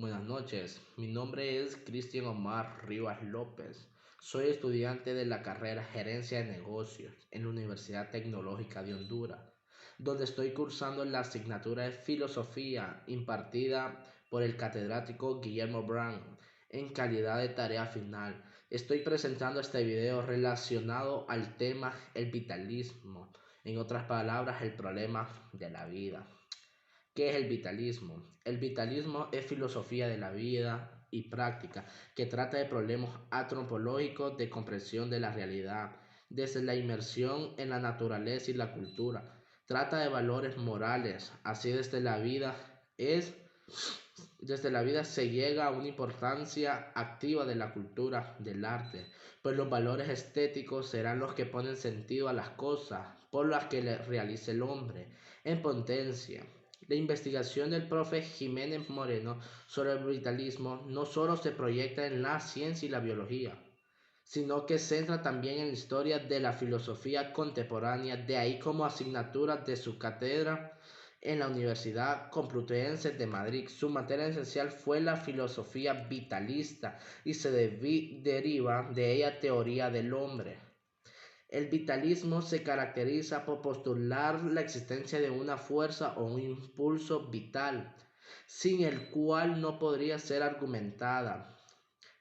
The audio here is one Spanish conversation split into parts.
Buenas noches, mi nombre es Cristian Omar Rivas López. Soy estudiante de la carrera Gerencia de Negocios en la Universidad Tecnológica de Honduras, donde estoy cursando la asignatura de Filosofía impartida por el catedrático Guillermo Brown en calidad de tarea final. Estoy presentando este video relacionado al tema el vitalismo, en otras palabras, el problema de la vida. ¿Qué es el vitalismo? El vitalismo es filosofía de la vida y práctica que trata de problemas antropológicos de comprensión de la realidad, desde la inmersión en la naturaleza y la cultura. Trata de valores morales, así desde la vida se llega a una importancia activa de la cultura, del arte, pues los valores estéticos serán los que ponen sentido a las cosas por las que le realice el hombre, en potencia. La investigación del profe Jiménez Moreno sobre el vitalismo no solo se proyecta en la ciencia y la biología, sino que centra también en la historia de la filosofía contemporánea, de ahí como asignatura de su cátedra en la Universidad Complutense de Madrid. Su materia esencial fue la filosofía vitalista y se deriva de ella teoría del hombre. El vitalismo se caracteriza por postular la existencia de una fuerza o un impulso vital, sin el cual no podría ser argumentada.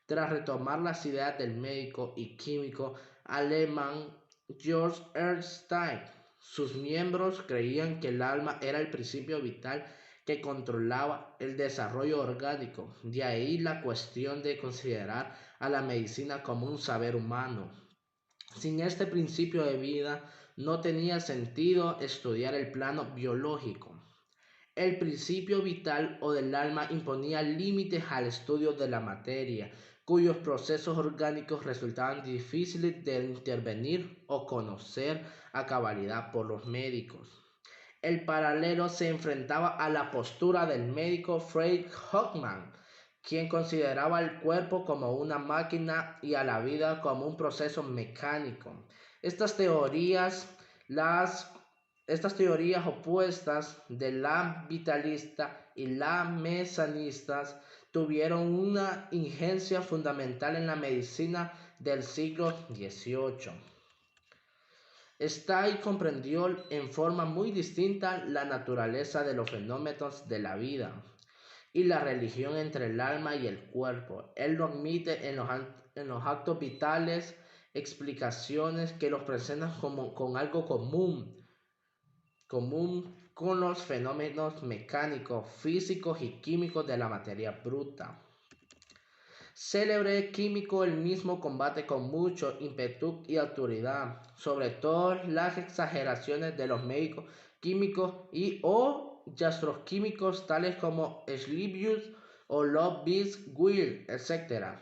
Tras retomar las ideas del médico y químico alemán George Ernstein, sus miembros creían que el alma era el principio vital que controlaba el desarrollo orgánico. De ahí la cuestión de considerar a la medicina como un saber humano. Sin este principio de vida, no tenía sentido estudiar el plano biológico. El principio vital o del alma imponía límites al estudio de la materia, cuyos procesos orgánicos resultaban difíciles de intervenir o conocer a cabalidad por los médicos. El paralelo se enfrentaba a la postura del médico Frederick Hoffman, quien consideraba el cuerpo como una máquina y a la vida como un proceso mecánico. Estas teorías, estas teorías opuestas de la vitalista y la mesanista tuvieron una injerencia fundamental en la medicina del siglo XVIII. Stein comprendió en forma muy distinta la naturaleza de los fenómenos de la vida y la religión entre el alma y el cuerpo. Él lo admite en los actos vitales, explicaciones que los presentan como con algo común con los fenómenos mecánicos, físicos y químicos de la materia bruta. Célebre químico, él mismo combate con mucho ímpetu y autoridad, sobre todo las exageraciones de los médicos químicos o gastroquímicos tales como Schlibius o Lobis-Will, etc.,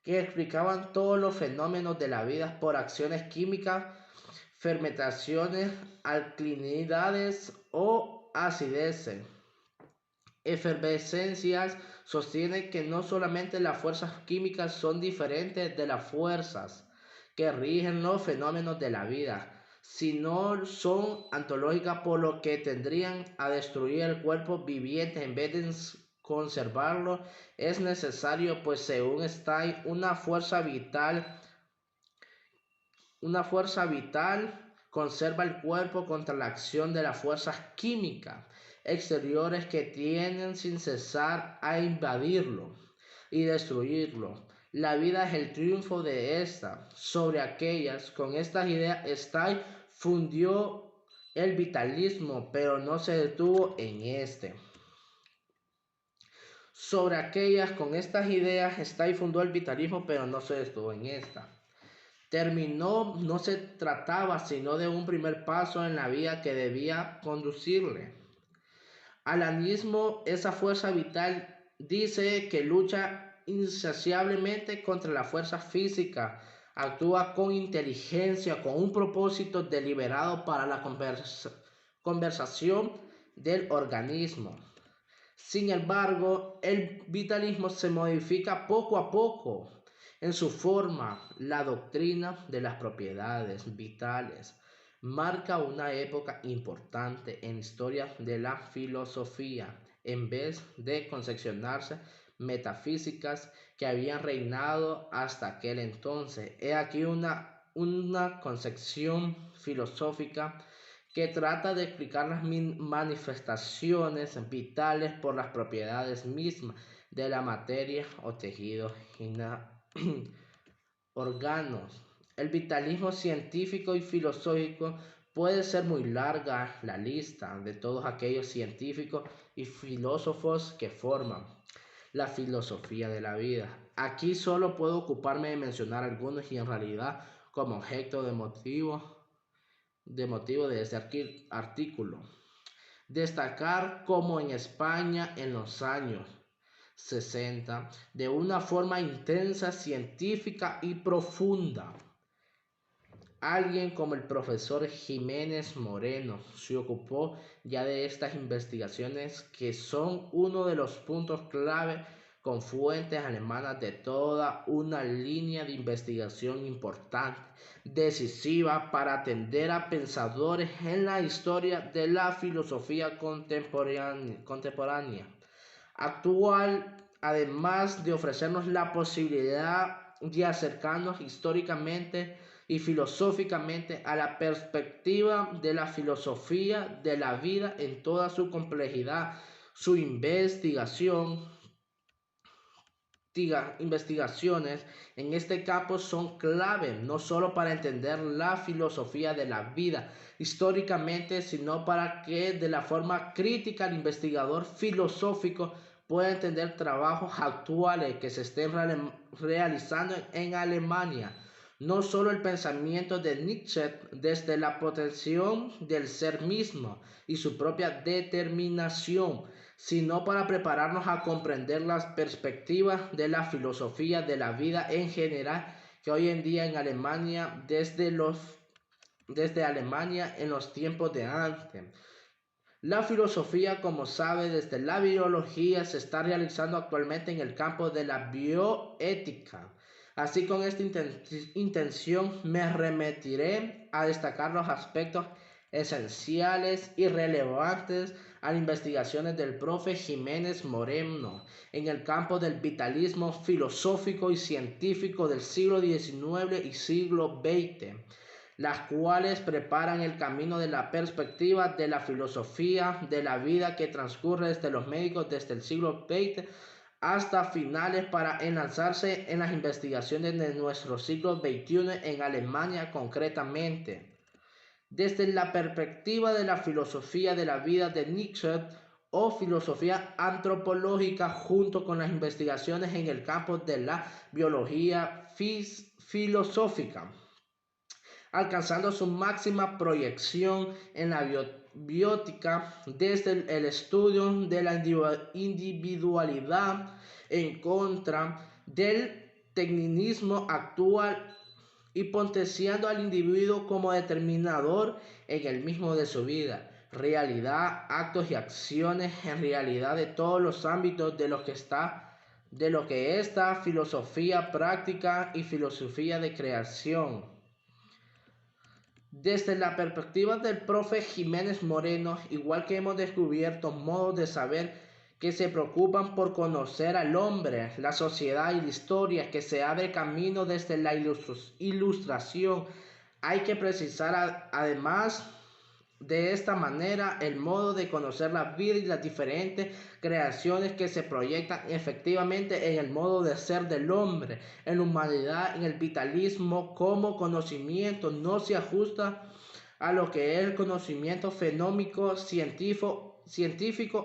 que explicaban todos los fenómenos de la vida por acciones químicas, fermentaciones, alcalinidades o acideces. Efervescencias sostiene que no solamente las fuerzas químicas son diferentes de las fuerzas que rigen los fenómenos de la vida, sino son antológicas, por lo que tendrían a destruir el cuerpo viviente en vez de conservarlo. Es necesario, pues según Stein, una fuerza vital conserva el cuerpo contra la acción de las fuerzas químicas exteriores que tienden sin cesar a invadirlo y destruirlo. La vida es el triunfo de esta sobre aquellas. Con estas ideas Stein fundió el vitalismo, pero no se detuvo en este. Sobre aquellas, con estas ideas Stein fundó el vitalismo, pero no se detuvo en esta. No se trataba sino de un primer paso en la vía que debía conducirle al animismo. Esa fuerza vital dice que lucha insaciablemente contra la fuerza física, actúa con inteligencia, con un propósito deliberado para la conversación del organismo. Sin embargo, el vitalismo se modifica poco a poco en su forma. La doctrina de las propiedades vitales marca una época importante en la historia de la filosofía. en vez de concepcionarse metafísicas que habían reinado hasta aquel entonces. He aquí una concepción filosófica que trata de explicar las manifestaciones vitales por las propiedades mismas de la materia o tejidos órganos. El vitalismo científico y filosófico puede ser muy larga la lista de todos aquellos científicos y filósofos que forman la filosofía de la vida. Aquí solo puedo ocuparme de mencionar algunos y en realidad como objeto de motivo de este artículo. Destacar como en España en los años 60, de una forma intensa, científica y profunda, alguien como el profesor Jiménez Moreno se ocupó ya de estas investigaciones que son uno de los puntos clave con fuentes alemanas de toda una línea de investigación importante, decisiva para atender a pensadores en la historia de la filosofía contemporánea actual, además de ofrecernos la posibilidad de acercarnos históricamente y filosóficamente a la perspectiva de la filosofía de la vida en toda su complejidad. Su investigaciones en este campo son clave no solo para entender la filosofía de la vida históricamente, sino para que de la forma crítica el investigador filosófico pueda entender trabajos actuales que se estén realizando en Alemania. No solo el pensamiento de Nietzsche desde la potenciación del ser mismo y su propia determinación, sino para prepararnos a comprender las perspectivas de la filosofía de la vida en general que hoy en día en Alemania, desde Alemania en los tiempos de antes. La filosofía, como sabe, desde la biología se está realizando actualmente en el campo de la bioética. Así, con esta intención me remitiré a destacar los aspectos esenciales y relevantes a las investigaciones del profe Jiménez Moreno en el campo del vitalismo filosófico y científico del siglo XIX y siglo XX, las cuales preparan el camino de la perspectiva de la filosofía de la vida que transcurre desde los médicos desde el siglo XX hasta finales para enlazarse en las investigaciones de nuestro siglo XXI en Alemania concretamente. Desde la perspectiva de la filosofía de la vida de Nietzsche o filosofía antropológica junto con las investigaciones en el campo de la biología filosófica, alcanzando su máxima proyección en la biótica desde el estudio de la individualidad en contra del tecnicismo actual y potenciando al individuo como determinador en el mismo de su vida, realidad, actos y acciones en realidad de todos los ámbitos de lo que esta filosofía práctica y filosofía de creación. Desde la perspectiva del profe Jiménez Moreno, igual que hemos descubierto modos de saber que se preocupan por conocer al hombre, la sociedad y la historia, que se abre camino desde la ilustración, hay que precisar además de esta manera el modo de conocer la vida y las diferentes creaciones que se proyectan efectivamente en el modo de ser del hombre, en la humanidad, en el vitalismo como conocimiento no se ajusta a lo que es el conocimiento fenómico, científico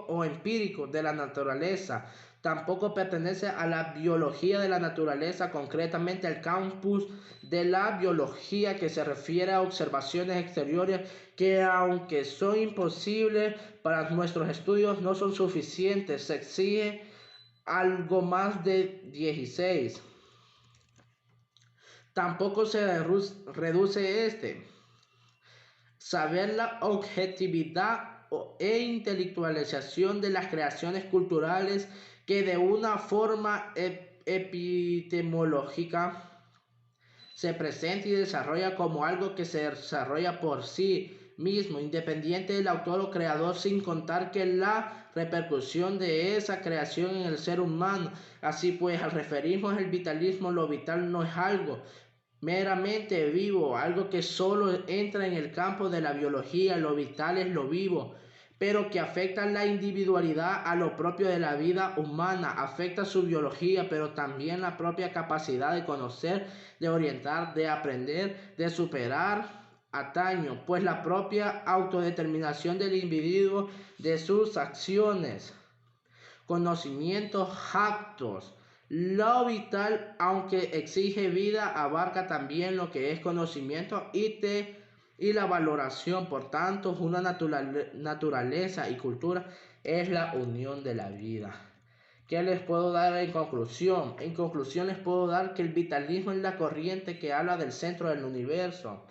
o empírico de la naturaleza. Tampoco pertenece a la biología de la naturaleza, concretamente al campus de la biología que se refiere a observaciones exteriores que, aunque son imposibles para nuestros estudios, no son suficientes. Se exige algo más de 16. Tampoco se reduce saber la objetividad e intelectualización de las creaciones culturales que de una forma epistemológica se presenta y desarrolla como algo que se desarrolla por sí mismo, independiente del autor o creador, sin contar que la repercusión de esa creación en el ser humano. Así pues, al referirnos al vitalismo, lo vital no es algo meramente vivo, algo que solo entra en el campo de la biología. Lo vital es lo vivo, pero que afecta la individualidad, a lo propio de la vida humana, afecta su biología, pero también la propia capacidad de conocer, de orientar, de aprender, de superar ataño, pues la propia autodeterminación del individuo, de sus acciones, conocimientos, actos. Lo vital, aunque exige vida, abarca también lo que es conocimiento y la valoración. Por tanto, una naturaleza y cultura es la unión de la vida. ¿Qué les puedo dar en conclusión? En conclusión les puedo dar que el vitalismo es la corriente que habla del centro del universo.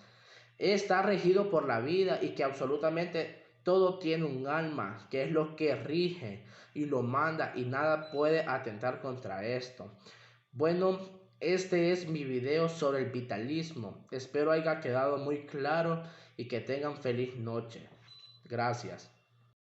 Está regido por la vida y que absolutamente todo tiene un alma, que es lo que rige y lo manda, y nada puede atentar contra esto. Bueno, este es mi video sobre el vitalismo. Espero haya quedado muy claro y que tengan feliz noche. Gracias.